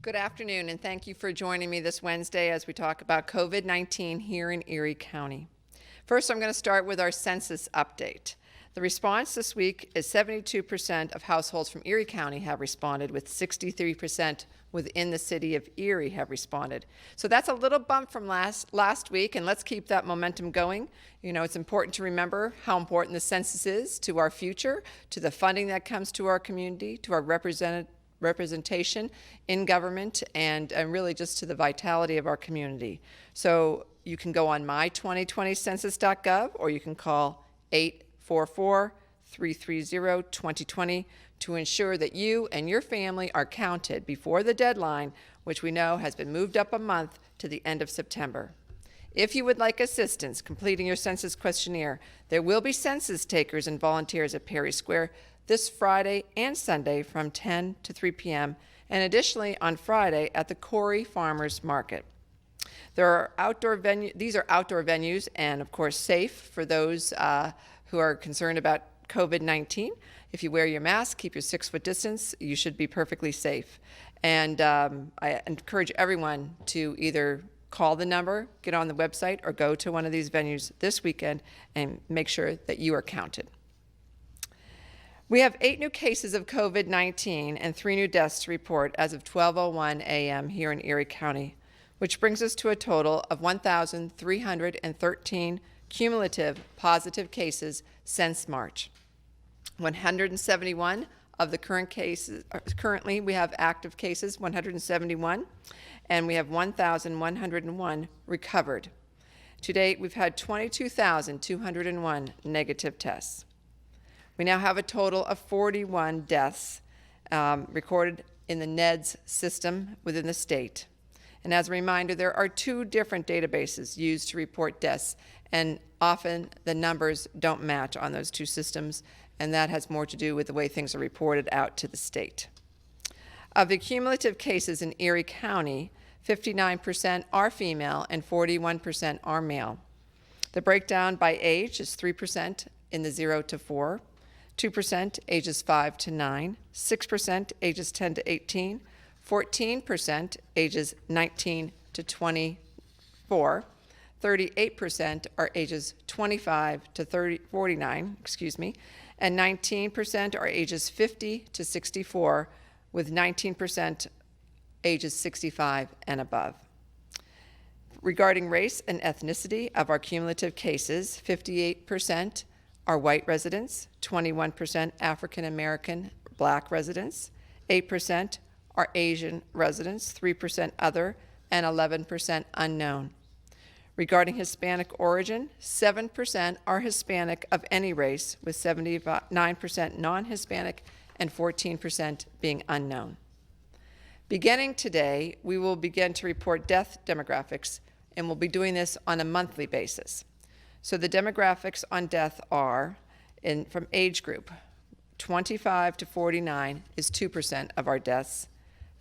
Good afternoon, and thank you for joining me this Wednesday as we talk about COVID-19 here in Erie County. First, I'm going to start with our census update. The response this week is 72% of households from Erie County have responded, with 63% within the city of Erie have responded. So that's a little bump from last week, and let's keep that momentum going. You know, it's important to remember how important the census is to our future, to the funding that comes to our community, to our representation in government, and really just to the vitality of our community. So you can go on my2020census.gov, or you can call 844-330-2020 to ensure that you and your family are counted before the deadline, which we know has been moved up a month to the end of September. If you would like assistance completing your census questionnaire, there will be census takers and volunteers at Perry Square this Friday and Sunday from 10 to 3 p.m., and additionally on Friday at the Corey Farmers Market. These are outdoor venues and, of course, safe for those who are concerned about COVID-19. If you wear your mask, keep your 6-foot distance, you should be perfectly safe. And I encourage everyone to either call the number, get on the website, or go to one of these venues this weekend and make sure that you are counted. We have 8 new cases of COVID-19 and 3 new deaths to report as of 12:01 a.m. here in Erie County, which brings us to a total of 1,313 cumulative positive cases since March. 171 of the current cases, currently we have active cases, 171, and we have 1,101 recovered. To date, we've had 22,201 negative tests. We now have a total of 41 deaths recorded in the NEDS system within the state. And as a reminder, there are 2 different databases used to report deaths, and often the numbers don't match on those 2 systems, and that has more to do with the way things are reported out to the state. Of the cumulative cases in Erie County, 59% are female and 41% are male. The breakdown by age is 3% in the 0 to 4, 2% ages 5 to 9, 6% ages 10 to 18, 14% ages 19 to 24, 38% are ages 25 to 49, and 19% are ages 50 to 64, with 19% ages 65 and above. Regarding race and ethnicity of our cumulative cases, 58% are white residents, 21% African American Black residents, 8% are Asian residents, 3% other, and 11% unknown. Regarding Hispanic origin, 7% are Hispanic of any race, with 79% non-Hispanic and 14% being unknown. Beginning today, we will begin to report death demographics, and we'll be doing this on a monthly basis. So the demographics on death are, from age group, 25 to 49 is 2% of our deaths,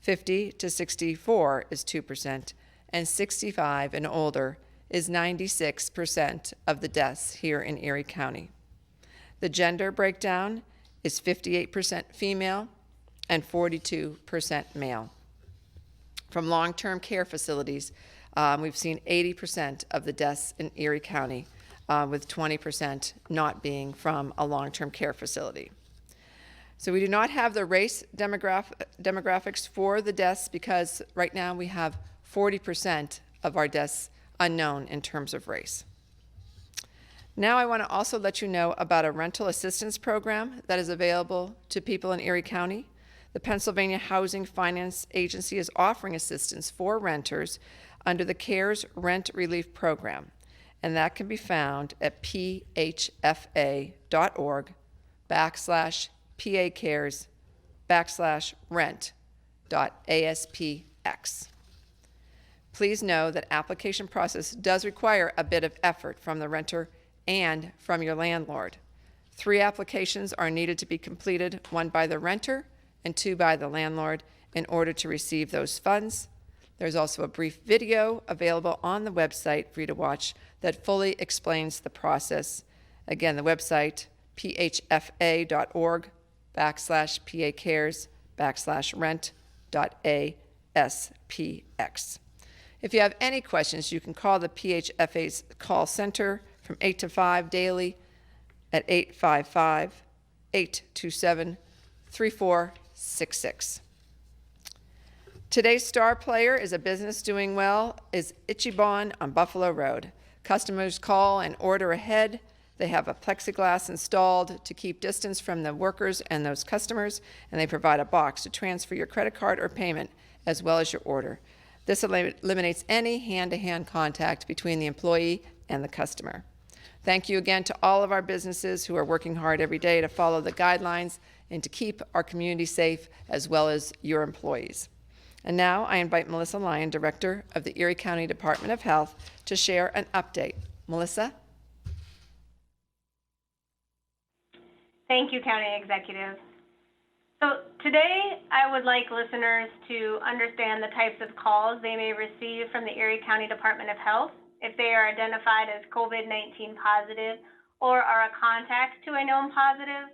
50 to 64 is 2%, and 65 and older is 96% of the deaths here in Erie County. The gender breakdown is 58% female and 42% male. From long-term care facilities, we've seen 80% of the deaths in Erie County, with 20% not being from a long-term care facility. So we do not have the race demographics for the deaths because right now we have 40% of our deaths unknown in terms of race. Now I want to also let you know about a rental assistance program that is available to people in Erie County. The Pennsylvania Housing Finance Agency is offering assistance for renters under the CARES Rent Relief Program, and that can be found at phfa.org/PACares/rent.aspx. Please know that application process does require a bit of effort from the renter and from your landlord. 3 applications are needed to be completed, 1 by the renter and 2 by the landlord, in order to receive those funds. There's also a brief video available on the website for you to watch that fully explains the process. Again, the website, phfa.org/PACares/rent.aspx. SPX. If you have any questions, you can call the PHFA's call center from 8 to 5 daily at 855-827-3466. Today's star player is a business doing well, is Ichiban on Buffalo Road. Customers call and order ahead. They have a plexiglass installed to keep distance from the workers and those customers, and they provide a box to transfer your credit card or payment as well as your order. This eliminates any hand-to-hand contact between the employee and the customer. Thank you again to all of our businesses who are working hard every day to follow the guidelines and to keep our community safe as well as your employees. And now I invite Melissa Lyon, Director of the Erie County Department of Health, to share an update. Melissa? Thank you, County Executive. So today I would like listeners to understand the types of calls they may receive from the Erie County Department of Health if they are identified as COVID-19 positive or are a contact to a known positive.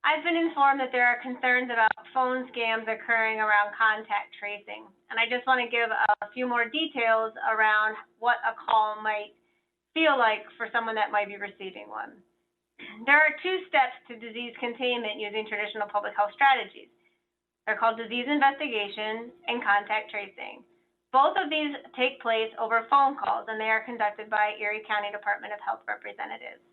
I've been informed that there are concerns about phone scams occurring around contact tracing, and I just want to give a few more details around what a call might feel like for someone that might be receiving one. There are two steps to disease containment using traditional public health strategies. They're called disease investigation and contact tracing. Both of these take place over phone calls, and they are conducted by Erie County Department of Health representatives.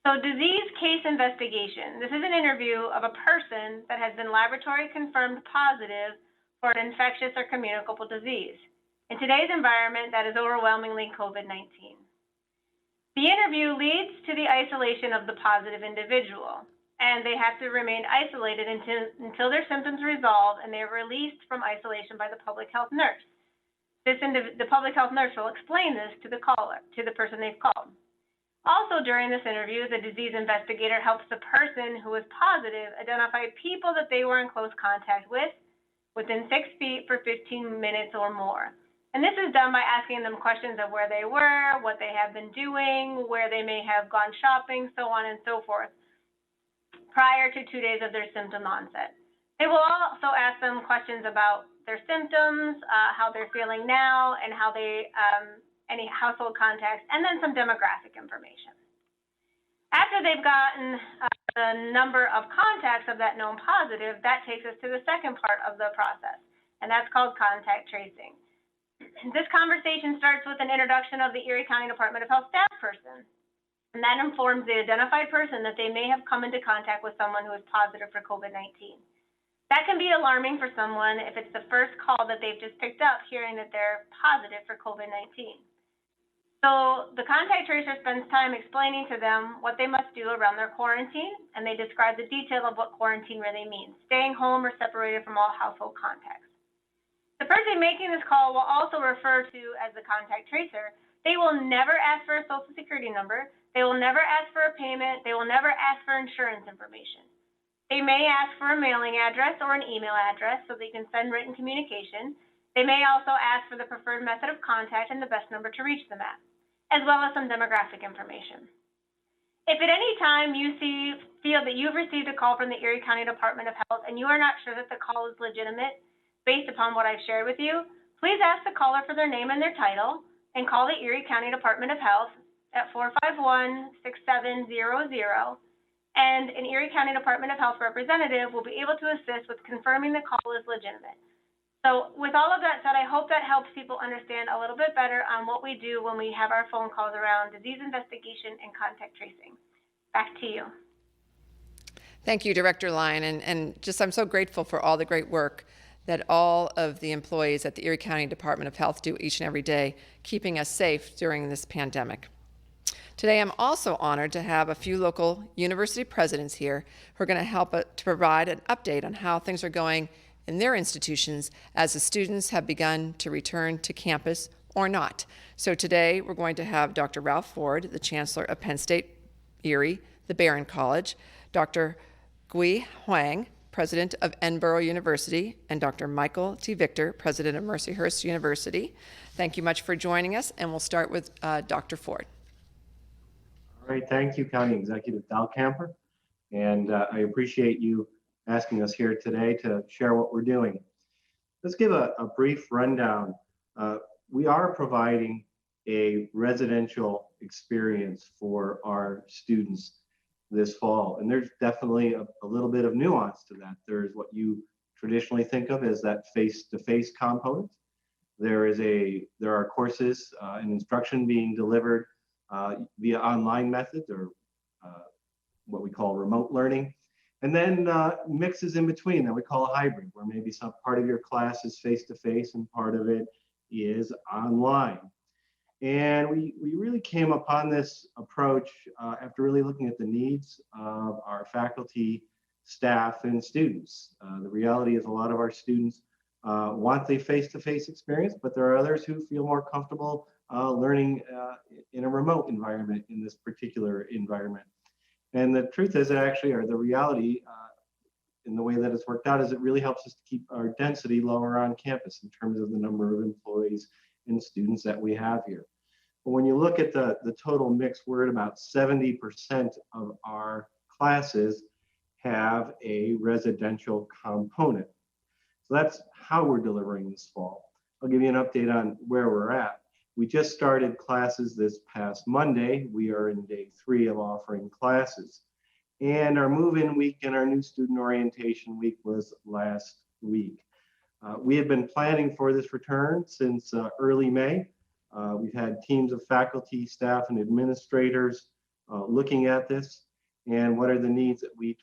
So disease case investigation. This is an interview of a person that has been laboratory confirmed positive for an infectious or communicable disease. In today's environment, that is overwhelmingly COVID-19. The interview leads to the isolation of the positive individual, and they have to remain isolated until their symptoms resolve and they are released from isolation by the public health nurse. The public health nurse will explain this to the caller, to the person they've called. Also during this interview, the disease investigator helps the person who is positive identify people that they were in close contact with within 6 feet for 15 minutes or more. And this is done by asking them questions of where they were, what they have been doing, where they may have gone shopping, so on and so forth, prior to 2 days of their symptom onset. They will also ask them questions about their symptoms, how they're feeling now, and how they, any household contacts, and then some demographic information. After they've gotten the number of contacts of that known positive, that takes us to the second part of the process, and that's called contact tracing. This conversation starts with an introduction of the Erie County Department of Health staff person, and that informs the identified person that they may have come into contact with someone who is positive for COVID-19. That can be alarming for someone if it's the first call that they've just picked up hearing that they're positive for COVID-19. So the contact tracer spends time explaining to them what they must do around their quarantine, and they describe the detail of what quarantine really means, staying home or separated from all household contacts. The person making this call will also refer to as the contact tracer. They will never ask for a social security number. They will never ask for a payment. They will never ask for insurance information. They may ask for a mailing address or an email address so they can send written communication. They may also ask for the preferred method of contact and the best number to reach them at, as well as some demographic information. If at any time you feel that you've received a call from the Erie County Department of Health and you are not sure that the call is legitimate, based upon what I've shared with you, please ask the caller for their name and their title and call the Erie County Department of Health at 451-6700, and an Erie County Department of Health representative will be able to assist with confirming the call is legitimate. So with all of that said, I hope that helps people understand a little bit better on what we do when we have our phone calls around disease investigation and contact tracing. Back to you. Thank you, Director Lyon, and just I'm so grateful for all the great work that all of the employees at the Erie County Department of Health do each and every day, keeping us safe during this pandemic. Today, I'm also honored to have a few local university presidents here who are going to help to provide an update on how things are going in their institutions as the students have begun to return to campus or not. So today, we're going to have Dr. Ralph Ford, the Chancellor of Penn State Erie, the Barron College, Dr. Gui Huang, President of Edinburgh University, and Dr. Michael T. Victor, President of Mercyhurst University. Thank you much for joining us, and we'll start with Dr. Ford. All right, thank you, County Executive Dahlkemper, and I appreciate you asking us here today to share what we're doing. let's give a brief rundown. We are providing a residential experience for our students this fall. And there's definitely a little bit of nuance to that. There's what you traditionally think of as that face-to-face component. There are courses and instruction being delivered via online methods or what we call remote learning. And then mixes in between that we call a hybrid, where maybe some part of your class is face-to-face and part of it is online. And we really came upon this approach after really looking at the needs of our faculty, staff, and students. The reality is a lot of our students want the face-to-face experience, but there are others who feel more comfortable learning in a remote environment in this particular environment. And the truth is that actually, or the reality in the way that it's worked out is it really helps us to keep our density lower on campus in terms of the number of employees and students that we have here. But when you look at the total mix, we're at about 70% of our classes have a residential component. So that's how we're delivering this fall. I'll give you an update on where we're at. We just started classes this past Monday. We are in day 3 of offering classes. And our move-in week and our new student orientation week was last week. We have been planning for this return since early May. We've had teams of faculty, staff, and administrators looking at this and what are the needs that we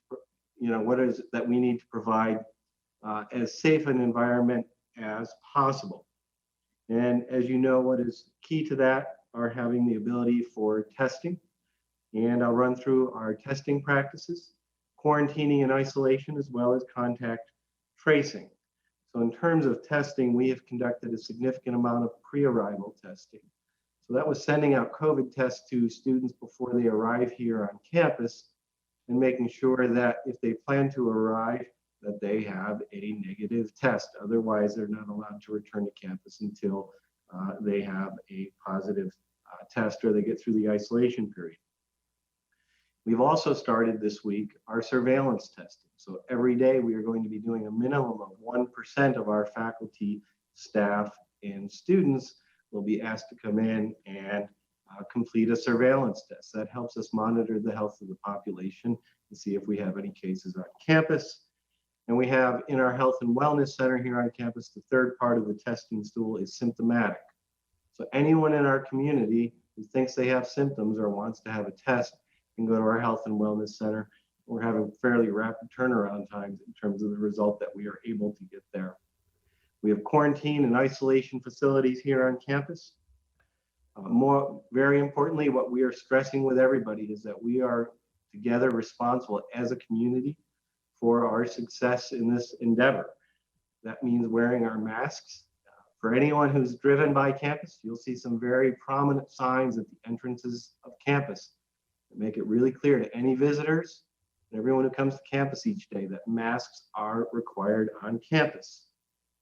need to provide as safe an environment as possible. And as you know, what is key to that are having the ability for testing. And I'll run through our testing practices, quarantining and isolation, as well as contact tracing. So in terms of testing, we have conducted a significant amount of pre-arrival testing. So that was sending out COVID tests to students before they arrive here on campus and making sure that if they plan to arrive, that they have a negative test. Otherwise, they're not allowed to return to campus until they have a positive test or they get through the isolation period. We've also started this week our surveillance testing. So every day we are going to be doing a minimum of 1% of our faculty, staff, and students will be asked to come in and complete a surveillance test. That helps us monitor the health of the population and see if we have any cases on campus. And we have in our health and wellness center here on campus, the third part of the testing stool is symptomatic. So anyone in our community who thinks they have symptoms or wants to have a test can go to our health and wellness center. We're having fairly rapid turnaround times in terms of the result that we are able to get there. We have quarantine and isolation facilities here on campus. Very importantly, what we are stressing with everybody is that we are together responsible as a community for our success in this endeavor. That means wearing our masks. For anyone who's driven by campus, you'll see some very prominent signs at the entrances of campus that make it really clear to any visitors and everyone who comes to campus each day that masks are required on campus.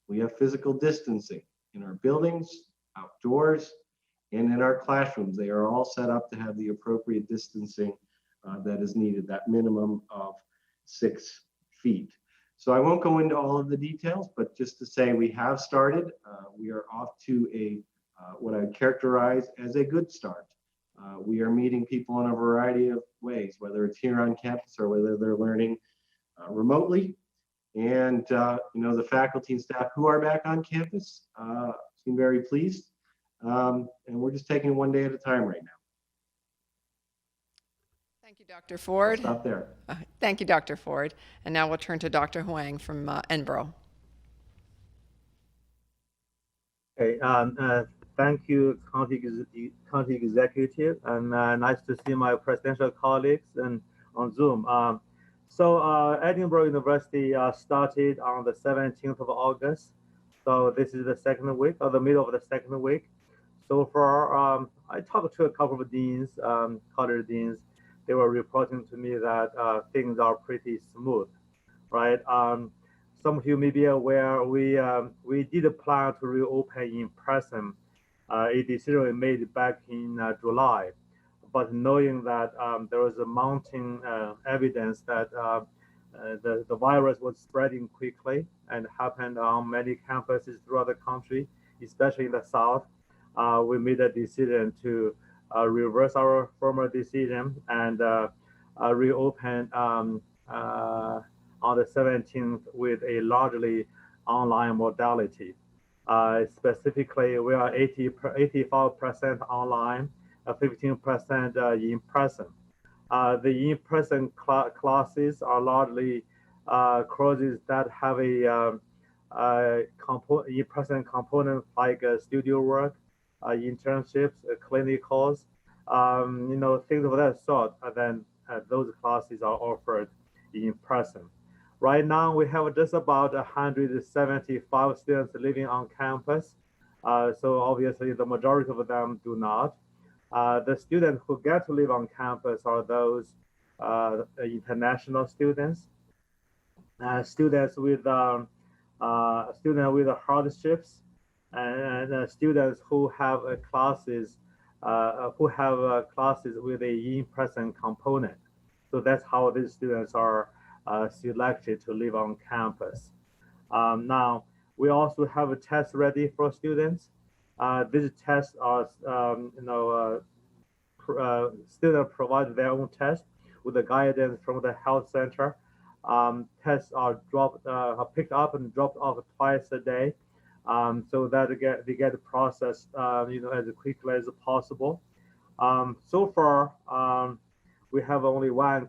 We have physical distancing in our buildings, outdoors, and in our classrooms. They are all set up to have the appropriate distancing that is needed, that minimum of 6 feet. So I won't go into all of the details, but just to say we have started. We are off to a what I would characterize as a good start. We are meeting people in a variety of ways, whether it's here on campus or whether they're learning remotely. And the faculty and staff who are back on campus seem very pleased. And we're just taking it one day at a time right now. Thank you, Dr. Ford. I'll stop there. Thank you, Dr. Ford. And now we'll turn to Dr. Huang from Enbro. Okay, thank you, County Executive, and nice to see my presidential colleagues and on Zoom. So Edinburgh University started on the 17th of August. So this is the second week, or the middle of the second week. So far, I talked to a couple of deans, college deans. They were reporting to me that things are pretty smooth, right? Some of you may be aware, we did plan to reopen in person. A decision we made back in July, but knowing that there was a mounting evidence that the virus was spreading quickly and happened on many campuses throughout the country, especially in the South. We made a decision to reverse our former decision and reopen on the 17th with a largely online modality. Specifically, we are 85% online, 15% in person. The in-person classes are largely courses that have a in-person component like studio work, internships, clinicals, things of that sort. And then those classes are offered in person. Right now, we have just about 175 students living on campus. So obviously, the majority of them do not. The students who get to live on campus are those international students, students with hardships, and students who have classes with a in-person component. So that's how these students are selected to live on campus. Now, we also have a test ready for students. These tests are, students provide their own test with the guidance from the health center. Tests are picked up and dropped off twice a day, so that they get processed, as quickly as possible. So far, we have only one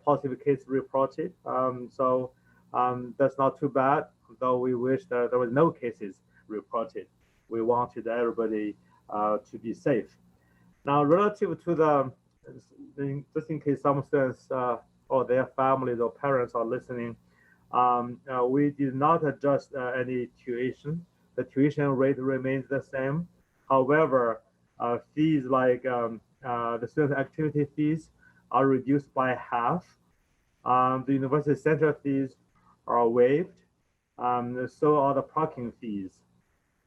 positive case reported. So that's not too bad, though we wish that there was no cases reported. We wanted everybody to be safe. Now, relative to just in case some students or their families or parents are listening, we did not adjust any tuition. The tuition rate remains the same. However, fees like the student activity fees are reduced by half. The university center fees are waived. So are the parking fees.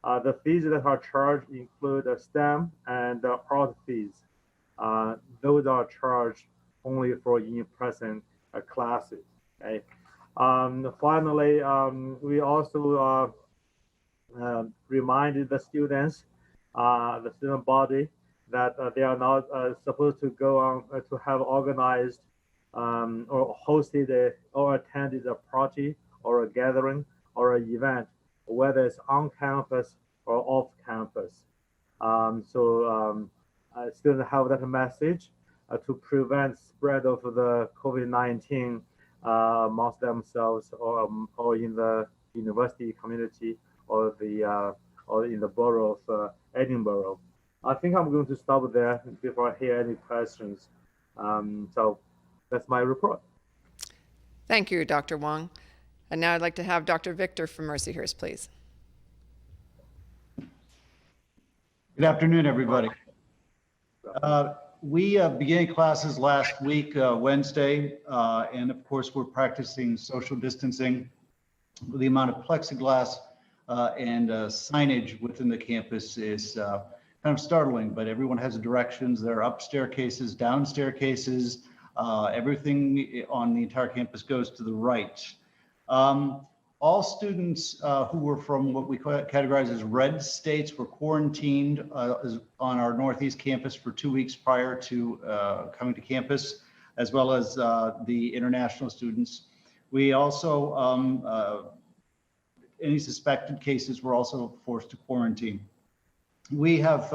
The fees that are charged include the STEM and the art fees. Those are charged only for in-person classes. Okay. Finally, we also reminded the students, the student body, that they are not supposed to go on to have organized or hosted or attended a party or a gathering or an event, whether it's on campus or off campus. Students have that message to prevent spread of the COVID-19 amongst themselves or in the university community or in the borough of Edinburgh. I think I'm going to stop there before I hear any questions. So that's my report. Thank you, Dr. Wong. And now I'd like to have Dr. Victor from Mercyhurst, please. Good afternoon, everybody. We began classes last week, Wednesday, and of course, we're practicing social distancing. The amount of plexiglass and signage within the campus is kind of startling, but everyone has directions. There are up staircases, down staircases. Everything on the entire campus goes to the right. All students who were from what we categorize as red states were quarantined on our Northeast campus for 2 weeks prior to coming to campus, as well as the international students. We also, any suspected cases were also forced to quarantine. We have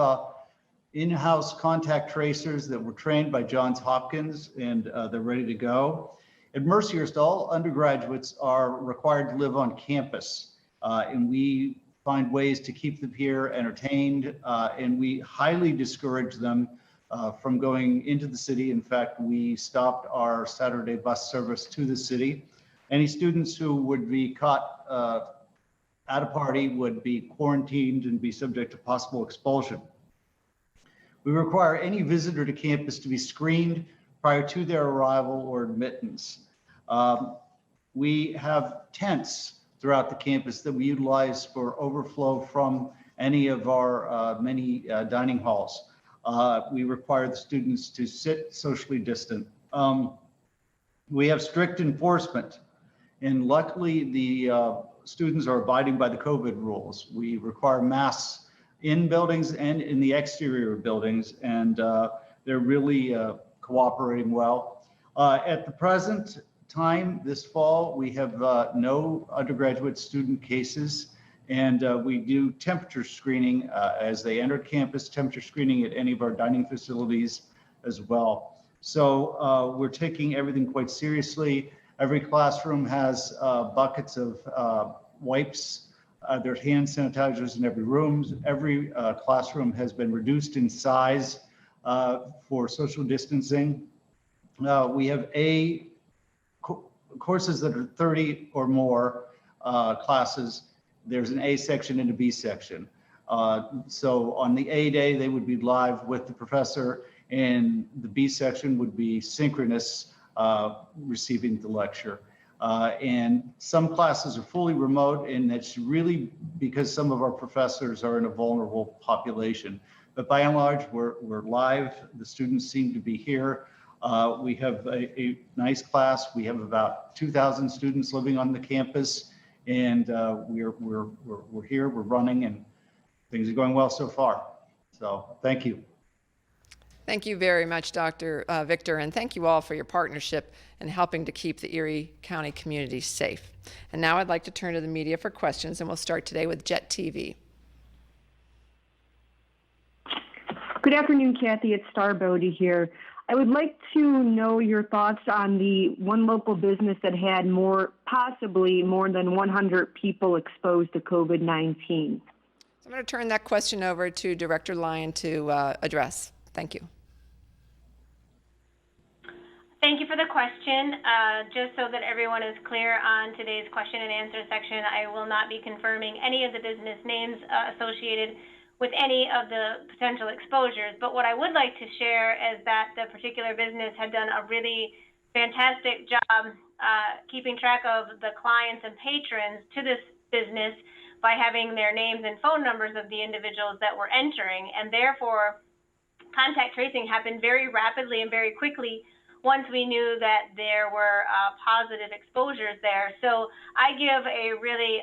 in-house contact tracers that were trained by Johns Hopkins, and they're ready to go. At Mercyhurst, all undergraduates are required to live on campus, and we find ways to keep them here entertained, and we highly discourage them from going into the city. In fact, we stopped our Saturday bus service to the city. Any students who would be caught at a party would be quarantined and be subject to possible expulsion. We require any visitor to campus to be screened prior to their arrival or admittance. We have tents throughout the campus that we utilize for overflow from any of our many dining halls. We require the students to sit socially distant. We have strict enforcement, and luckily the students are abiding by the COVID rules. We require masks in buildings and in the exterior of buildings, and they're really cooperating well. At the present time, this fall, we have no undergraduate student cases, and we do temperature screening as they enter campus, temperature screening at any of our dining facilities as well. So we're taking everything quite seriously. Every classroom has buckets of wipes. There's hand sanitizers in every room. Every classroom has been reduced in size for social distancing. We have courses that are 30 or more classes. There's an A section and a B section. So on the A day, they would be live with the professor, and the B section would be synchronous, receiving the lecture. And some classes are fully remote, and that's really because some of our professors are in a vulnerable population. But by and large, we're live. The students seem to be here. We have a nice class. We have about 2,000 students living on the campus, and we're here, we're running, and things are going well so far. So thank you. Thank you very much, Dr. Victor, and thank you all for your partnership in helping to keep the Erie County community safe. And now I'd like to turn to the media for questions, and we'll start today with Jet TV. Good afternoon, Kathy. It's Star Bodie here. I would like to know your thoughts on the one local business that had possibly more than 100 people exposed to COVID-19. So I'm going to turn that question over to Director Lyon to address. Thank you. Thank you for the question. Just so that everyone is clear on today's question and answer section, I will not be confirming any of the business names associated with any of the potential exposures. But what I would like to share is that the particular business had done a really fantastic job keeping track of the clients and patrons to this business by having their names and phone numbers of the individuals that were entering, and therefore contact tracing happened very rapidly and very quickly once we knew that there were positive exposures there. So I give a really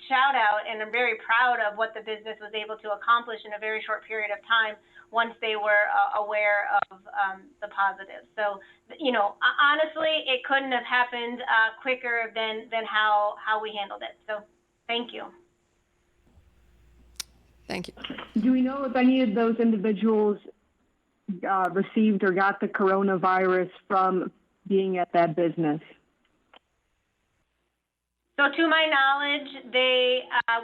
shout out, and I'm very proud of what the business was able to accomplish in a very short period of time once they were aware of the positives. So, you know, honestly, it couldn't have happened quicker than how we handled it. So thank you. Thank you. Do we know if any of those individuals received or got the coronavirus from being at that business? So to my knowledge,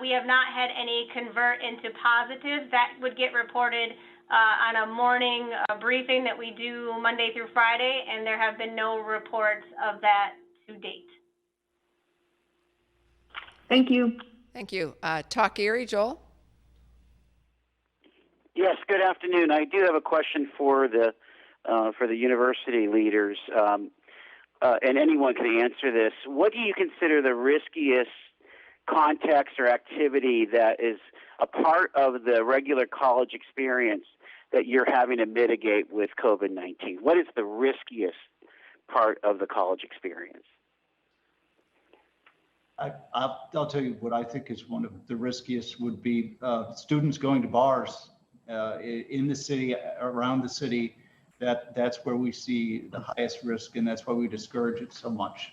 we have not had any convert into positive. That would get reported on a morning briefing that we do Monday through Friday, and there have been no reports of that to date. Thank you. Thank you. Talk Erie, Joel. Yes, good afternoon. I do have a question for the university leaders, and anyone can answer this. What do you consider the riskiest context or activity that is a part of the regular college experience that you're having to mitigate with COVID-19? What is the riskiest part of the college experience? I'll tell you what I think is one of the riskiest would be students going to bars in the city, around the city. That's where we see the highest risk, and that's why we discourage it so much.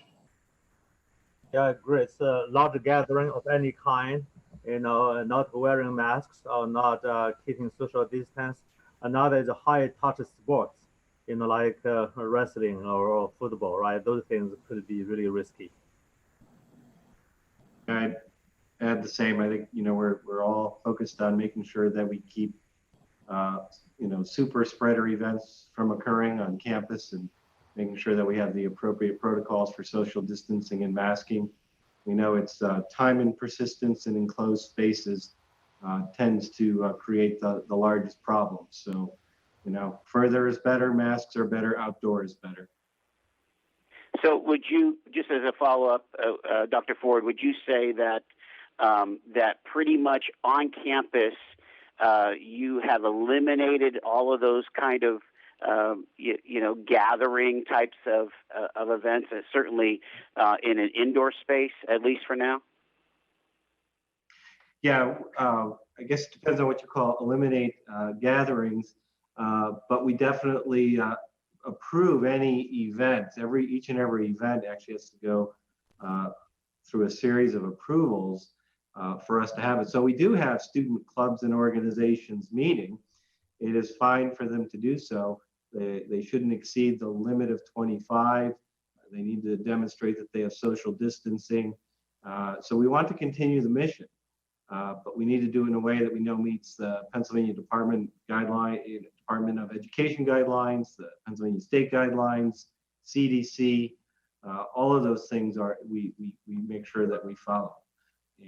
Yeah, I agree. It's a large gathering of any kind, you know, not wearing masks or not keeping social distance. Another is a high touch sports, you know, like wrestling or football, right? Those things could be really risky. I'd add the same. I think, you know, we're all focused on making sure that we keep, you know, super spreader events from occurring on campus, and making sure that we have the appropriate protocols for social distancing and masking. We know it's time and persistence in enclosed spaces tends to create the largest problems. So, you know, further is better, masks are better, outdoor is better. So would you, just as a follow-up, Dr. Ford, would you say that that pretty much on campus you have eliminated all of those kind of gathering types of events, certainly in an indoor space, at least for now? Yeah, I guess it depends on what you call eliminate gatherings, but we definitely approve any events. Each and every event actually has to go through a series of approvals for us to have it. So we do have student clubs and organizations meeting. It is fine for them to do so. They shouldn't exceed the limit of 25. They need to demonstrate that they have social distancing. So we want to continue the mission. But we need to do it in a way that we know meets the Pennsylvania Department of Education guidelines, the Pennsylvania State guidelines, CDC, all of those things we make sure that we follow.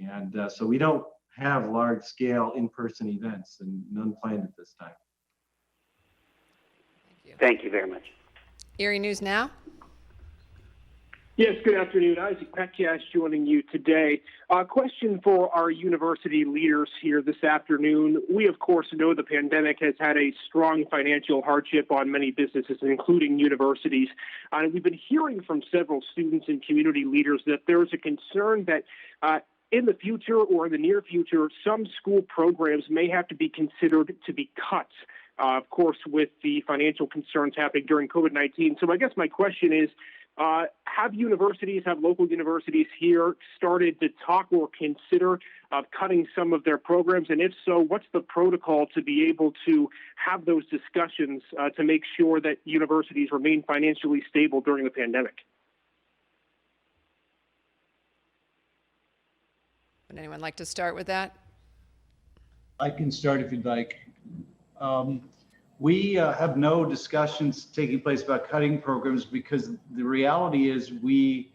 And so we don't have large scale in-person events, and none planned at this time. Thank you very much. Erie News Now. Yes, good afternoon. Isaac Petcast joining you today. A question for our university leaders here this afternoon. We, of course, know the pandemic has had a strong financial hardship on many businesses, including universities. And we've been hearing from several students and community leaders that there is a concern that in the future or in the near future, some school programs may have to be considered to be cut. Of course, with the financial concerns happening during COVID-19. So I guess my question is, have local universities here started to talk or consider cutting some of their programs? And if so, what's the protocol to be able to have those discussions to make sure that universities remain financially stable during the pandemic? Would anyone like to start with that? I can start if you'd like. We have no discussions taking place about cutting programs because the reality is we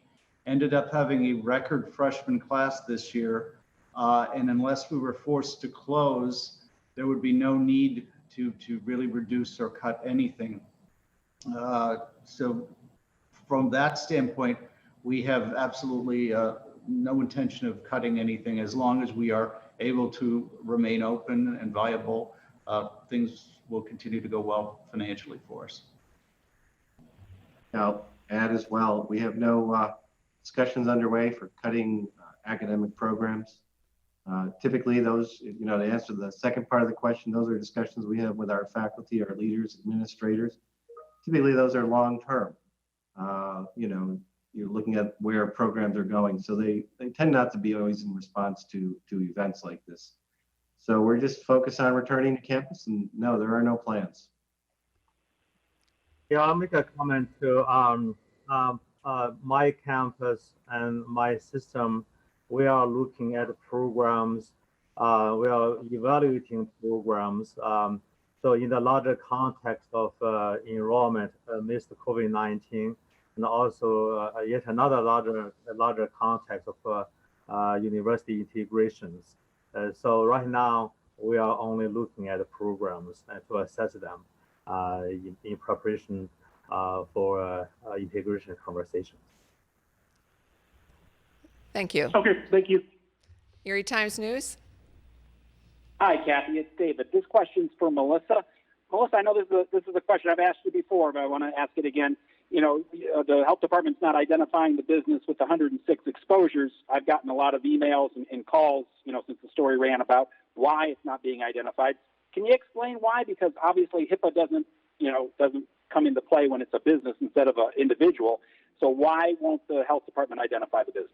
ended up having a record freshman class this year. And unless we were forced to close, there would be no need to really reduce or cut anything. So from that standpoint, we have absolutely no intention of cutting anything as long as we are able to remain open and viable. Things will continue to go well financially for us. I'll add as well, we have no discussions underway for cutting academic programs. Typically those, to answer the second part of the question, those are discussions we have with our faculty, our leaders, administrators. Typically those are long-term. You're looking at where programs are going. So they tend not to be always in response to events like this. So we're just focused on returning to campus, and no, there are no plans. Yeah, I'll make a comment too. My campus and my system, we are looking at programs. We are evaluating programs. So in the larger context of enrollment amidst COVID-19, and also yet another larger context of university integrations. So right now, we are only looking at the programs to assess them in preparation for integration conversations. Thank you. Okay, thank you. Erie Times News. Hi, Kathy. It's David. This question's for Melissa. Melissa, I know this is a question I've asked you before, but I want to ask it again. The health department's not identifying the business with 106 exposures. I've gotten a lot of emails and calls, since the story ran about why it's not being identified. Can you explain why? Because obviously HIPAA doesn't come into play when it's a business instead of an individual. So why won't the health department identify the business?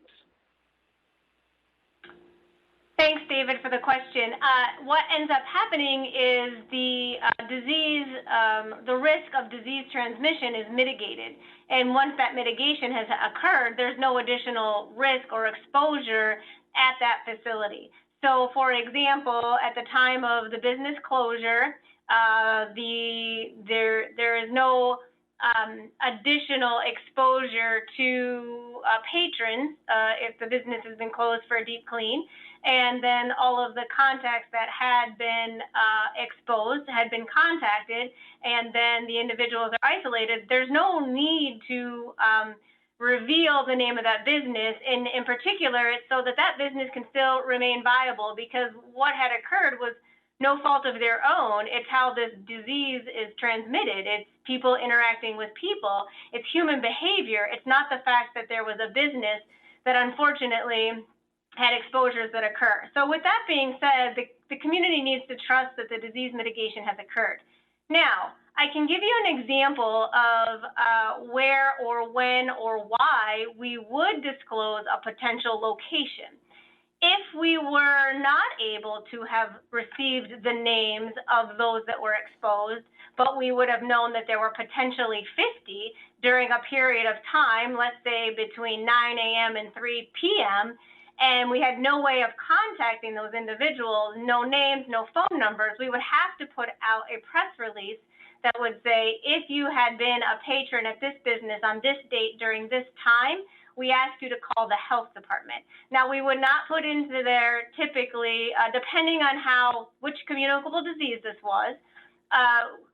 Thanks, David, for the question. What ends up happening is the risk of disease transmission is mitigated. And once that mitigation has occurred, there's no additional risk or exposure at that facility. So, for example, at the time of the business closure, there is no additional exposure to patrons if the business has been closed for a deep clean. And then all of the contacts that had been exposed had been contacted, and then the individuals are isolated. There's no need to reveal the name of that business. In particular, it's so that business can still remain viable, because what had occurred was no fault of their own. It's how this disease is transmitted. It's people interacting with people. It's human behavior. It's not the fact that there was a business that unfortunately had exposures that occur. So with that being said, the community needs to trust that the disease mitigation has occurred. Now, I can give you an example of where or when or why we would disclose a potential location. If we were not able to have received the names of those that were exposed, but we would have known that there were potentially 50 during a period of time, let's say between 9 a.m. and 3 p.m., and we had no way of contacting those individuals, no names, no phone numbers, we would have to put out a press release that would say, if you had been a patron at this business on this date during this time, we ask you to call the health department. Now, we would not put into there typically, depending on which communicable disease this was,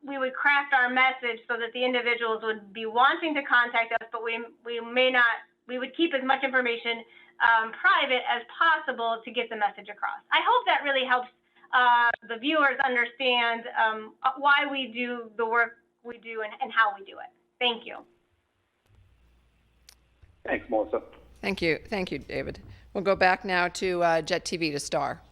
we would craft our message so that the individuals would be wanting to contact us, but we would keep as much information private as possible to get the message across. I hope that really helps the viewers understand why we do the work we do and how we do it. Thank you. Thanks, Melissa. Thank you, David. We'll go back now to Jet TV to Star.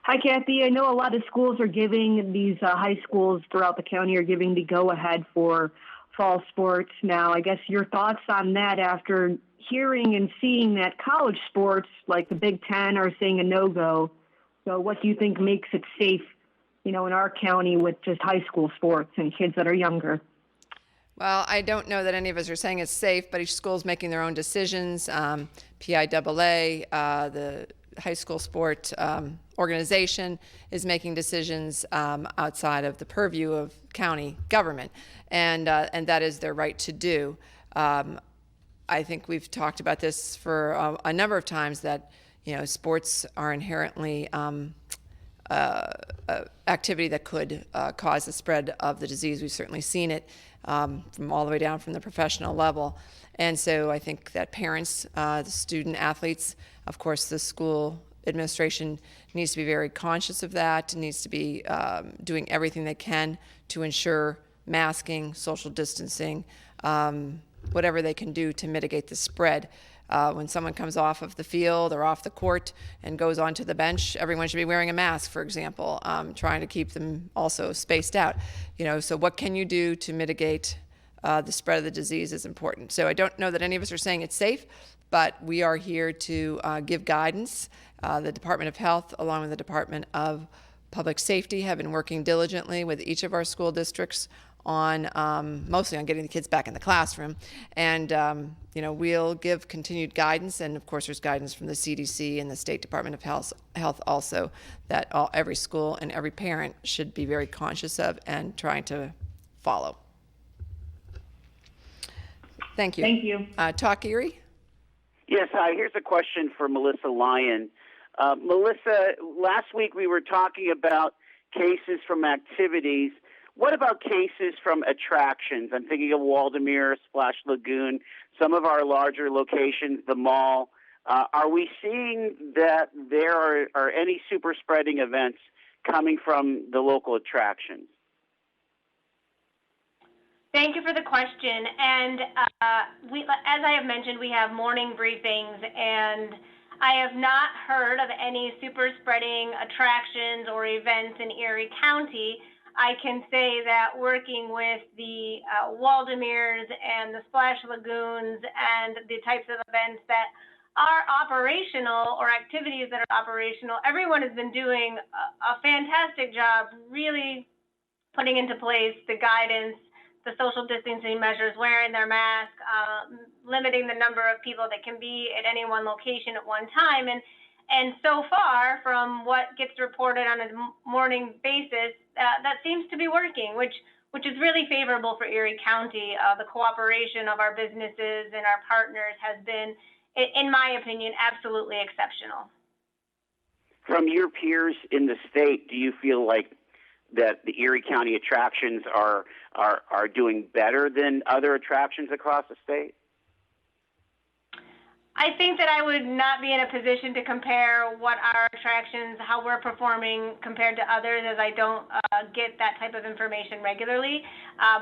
Hi, Kathy. I know a lot of schools are giving, these high schools throughout the county are giving the go-ahead for fall sports now. I guess your thoughts on that after hearing and seeing that college sports, like the Big Ten, are saying a no-go. So what do you think makes it safe, in our county with just high school sports and kids that are younger? Well, I don't know that any of us are saying it's safe, but each school's making their own decisions. PIAA, the high school sport organization, is making decisions outside of the purview of county government, and that is their right to do. I think we've talked about this for a number of times that sports are inherently activity that could cause the spread of the disease. We've certainly seen it from all the way down from the professional level. And so I think that parents, the student athletes, of course, the school administration needs to be very conscious of that, needs to be doing everything they can to ensure masking, social distancing, whatever they can do to mitigate the spread. When someone comes off of the field or off the court and goes onto the bench, everyone should be wearing a mask, for example, trying to keep them also spaced out. So what can you do to mitigate the spread of the disease is important. So I don't know that any of us are saying it's safe, but we are here to give guidance. The Department of Health, along with the Department of Public Safety, have been working diligently with each of our school districts on mostly on getting the kids back in the classroom, and we'll give continued guidance, and of course there's guidance from the CDC and the State Department of Health also that every school and every parent should be very conscious of and trying to follow. Thank you. Thank you. Talk Erie? Yes, hi. Here's a question for Melissa Lyon. Melissa, last week we were talking about cases from activities. What about cases from attractions? I'm thinking of Waldameer, Splash Lagoon, some of our larger locations, the mall. Are we seeing that there are any super spreading events coming from the local attractions? Thank you for the question. And as I have mentioned, we have morning briefings, and I have not heard of any super spreading attractions or events in Erie County. I can say that working with the Waldameers and the Splash Lagoons and the types of events that are operational or activities that are operational, everyone has been doing a fantastic job really putting into place the guidance, the social distancing measures, wearing their mask, limiting the number of people that can be at any one location at one time. And so far, from what gets reported on a morning basis, that seems to be working, which is really favorable for Erie County. The cooperation of our businesses and our partners has been, in my opinion, absolutely exceptional. From your peers in the state, do you feel like that the Erie County attractions are doing better than other attractions across the state? I think that I would not be in a position to compare what our attractions, how we're performing compared to others, as I don't get that type of information regularly.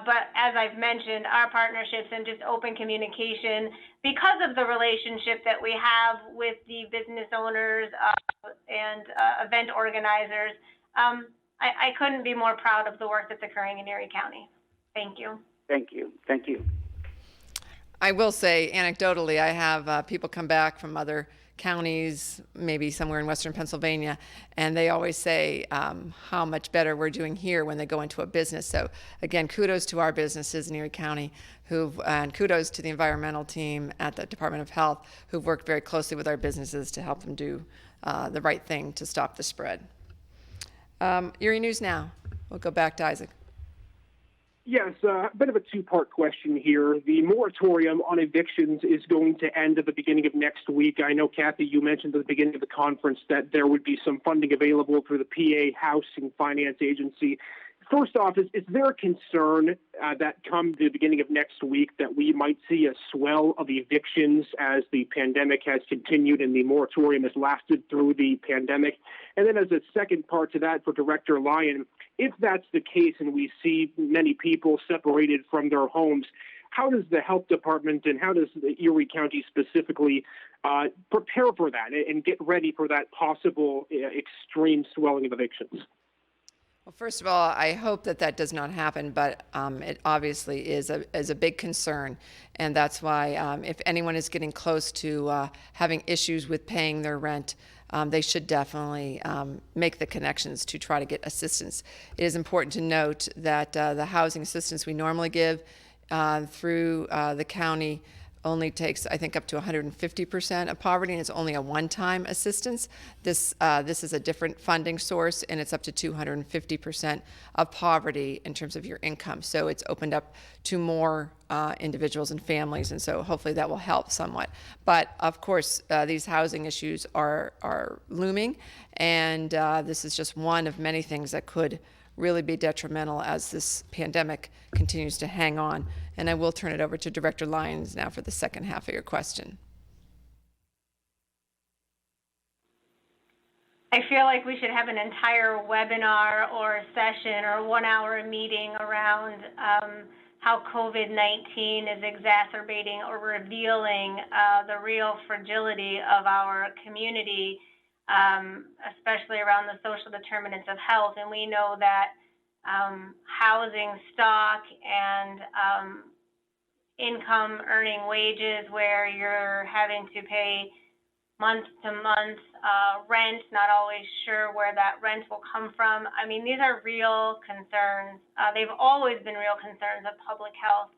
But as I've mentioned, our partnerships and just open communication, because of the relationship that we have with the business owners and event organizers, I couldn't be more proud of the work that's occurring in Erie County. Thank you. Thank you. Thank you. I will say, anecdotally, I have people come back from other counties, maybe somewhere in Western Pennsylvania, and they always say how much better we're doing here when they go into a business. So again, kudos to our businesses in Erie County, and kudos to the environmental team at the Department of Health, who've worked very closely with our businesses to help them do the right thing to stop the spread. Erie News Now. We'll go back to Isaac. Yes, a bit of a two-part question here. The moratorium on evictions is going to end at the beginning of next week. I know, Kathy, you mentioned at the beginning of the conference that there would be some funding available through the PA Housing Finance Agency. First off, is there a concern that come the beginning of next week that we might see a swell of evictions as the pandemic has continued and the moratorium has lasted through the pandemic? And then as a second part to that for Director Lyon, if that's the case and we see many people separated from their homes, how does the health department and how does the Erie County specifically prepare for that and get ready for that possible extreme swelling of evictions? Well, first of all, I hope that that does not happen, but it obviously is a big concern, and that's why if anyone is getting close to having issues with paying their rent, they should definitely make the connections to try to get assistance. It is important to note that the housing assistance we normally give through the county only takes, I think, up to 150% of poverty, and it's only a one-time assistance. This is a different funding source, and it's up to 250% of poverty in terms of your income. So it's opened up to more individuals and families, and so hopefully that will help somewhat. But of course, these housing issues are looming, and this is just one of many things that could really be detrimental as this pandemic continues to hang on. And I will turn it over to Director Lyons now for the second half of your question. I feel like we should have an entire webinar or session or 1 hour meeting around how COVID-19 is exacerbating or revealing the real fragility of our community, especially around the social determinants of health. And we know that housing stock and income earning wages where you're having to pay month to month rent, not always sure where that rent will come from. I mean, these are real concerns. They've always been real concerns of public health.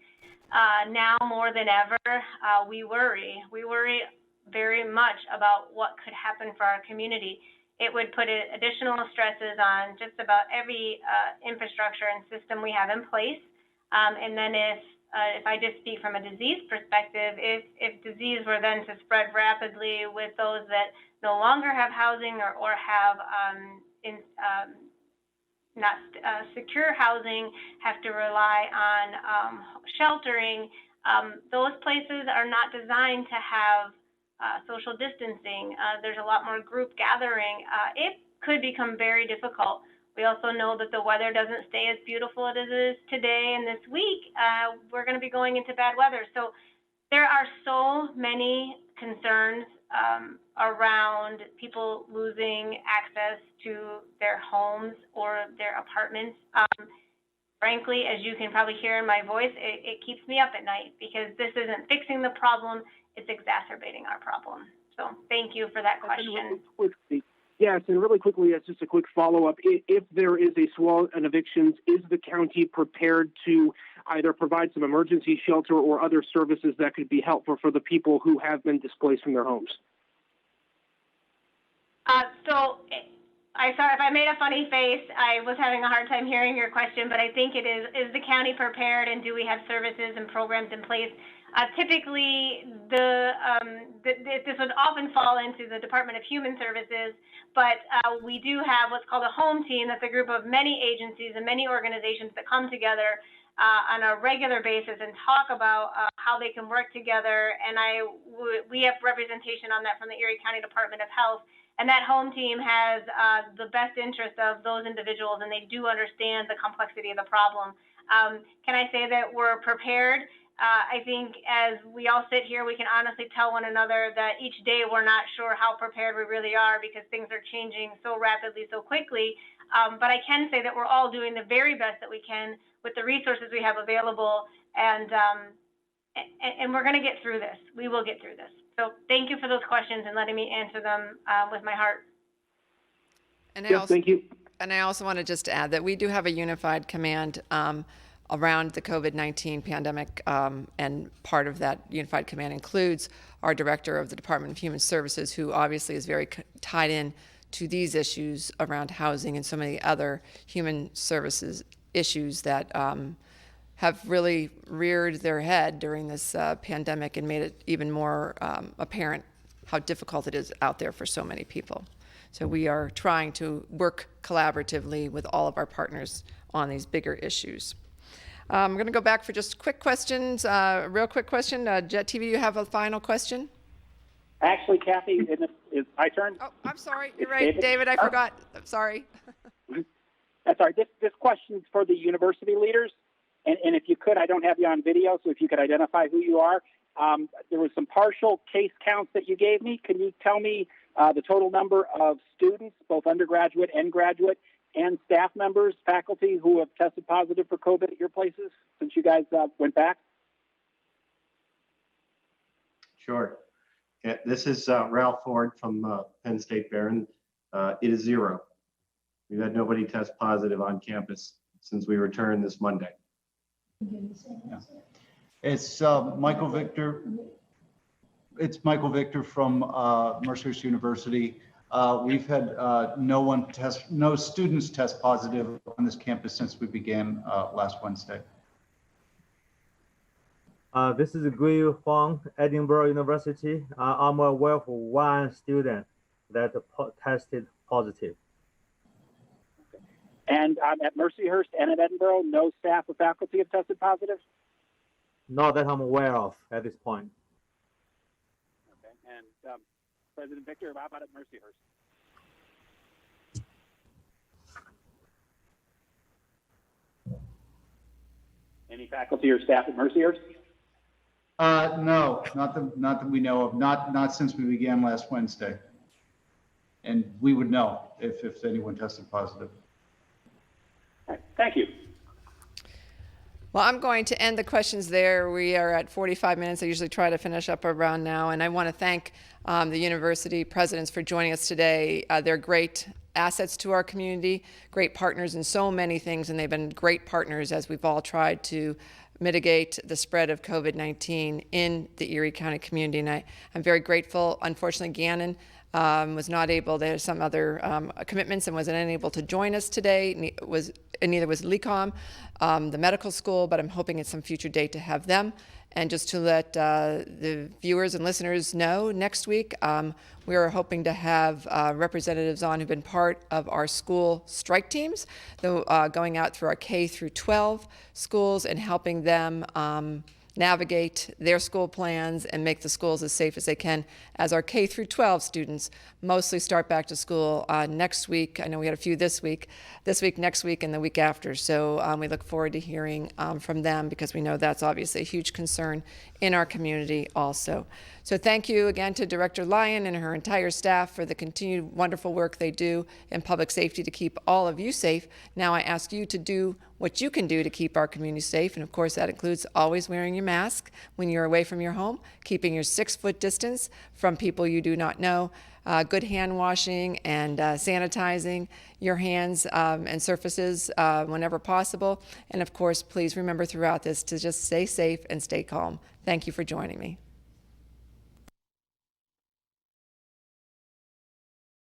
Now more than ever, we worry. We worry very much about what could happen for our community. It would put additional stresses on just about every infrastructure and system we have in place. And then if I just speak from a disease perspective, if disease were then to spread rapidly with those that no longer have housing or have not secure housing, have to rely on sheltering, those places are not designed to have social distancing. There's a lot more group gathering. It could become very difficult. We also know that the weather doesn't stay as beautiful as it is today and this week. We're going to be going into bad weather. So there are so many concerns around people losing access to their homes or their apartments. Frankly, as you can probably hear in my voice, it keeps me up at night because this isn't fixing the problem. It's exacerbating our problem. So thank you for that question. Yes, and really quickly, as just a quick follow-up, if there is a swell in evictions, is the county prepared to either provide some emergency shelter or other services that could be helpful for the people who have been displaced from their homes? So I'm sorry if I made a funny face. I was having a hard time hearing your question, but I think it is the county prepared and do we have services and programs in place? Typically, this would often fall into the Department of Human Services, but we do have what's called a home team. That's a group of many agencies and many organizations that come together on a regular basis and talk about how they can work together. And we have representation on that from the Erie County Department of Health. And that home team has the best interest of those individuals, and they do understand the complexity of the problem. Can I say that we're prepared? I think as we all sit here, we can honestly tell one another that each day we're not sure how prepared we really are because things are changing so rapidly, so quickly. But I can say that we're all doing the very best that we can with the resources we have available, and we're going to get through this. We will get through this. So thank you for those questions and letting me answer them with my heart. And Thank you. And I also want to just add that we do have a unified command around the COVID-19 pandemic, and part of that unified command includes our director of the Department of Human Services, who obviously is very tied in to these issues around housing and so many other human services issues that have really reared their head during this pandemic and made it even more apparent how difficult it is out there for so many people. So we are trying to work collaboratively with all of our partners on these bigger issues. I'm going to go back for just quick questions, real quick question. Jet TV, you have a final question? Actually, Kathy, it's my turn. Oh, I'm sorry. You're right, David. I forgot. I'm sorry. That's all right. This question's for the university leaders. And if you could, I don't have you on video, so if you could identify who you are. There was some partial case counts that you gave me. Can you tell me the total number of students, both undergraduate and graduate, and staff members, faculty who have tested positive for COVID at your places since you guys went back? Sure. Yeah, this is Ralph Ford from Penn State Barron. It is 0. We've had nobody test positive on campus since we returned this Monday. Yeah. It's Michael Victor. It's Michael Victor from Mercyhurst University. We've had no students test positive on this campus since we began last Wednesday. This is Gui Huang, Edinburgh University. I'm aware of one student that tested positive. And at Mercyhurst and at Edinburgh, no staff or faculty have tested positive? Not that I'm aware of at this point. Okay. And President Victor, how about at Mercyhurst? Any faculty or staff at Mercyhurst? No, not that we know of. Not since we began last Wednesday. And we would know if anyone tested positive. All right. Thank you. Well, I'm going to end the questions there. We are at 45 minutes. I usually try to finish up around now. And I want to thank the university presidents for joining us today. They're great assets to our community, great partners in so many things, and they've been great partners as we've all tried to mitigate the spread of COVID-19 in the Erie County community. And I'm very grateful. Unfortunately, Gannon was not able, there some other commitments and wasn't able to join us today, and neither was LECOM, the medical school, but I'm hoping at some future date to have them. And just to let the viewers and listeners know, next week we are hoping to have representatives on who've been part of our school strike teams, going out through our K through 12 schools and helping them navigate their school plans and make the schools as safe as they can as our K through 12 students mostly start back to school next week. I know we had a few this week, next week, and the week after. So we look forward to hearing from them because we know that's obviously a huge concern in our community also. So thank you again to Director Lyon and her entire staff for the continued wonderful work they do in public safety to keep all of you safe. Now I ask you to do what you can do to keep our community safe. And of course, that includes always wearing your mask when you're away from your home, keeping your 6-foot distance from people you do not know, good hand washing and sanitizing your hands and surfaces whenever possible. And of course, please remember throughout this to just stay safe and stay calm. Thank you for joining me.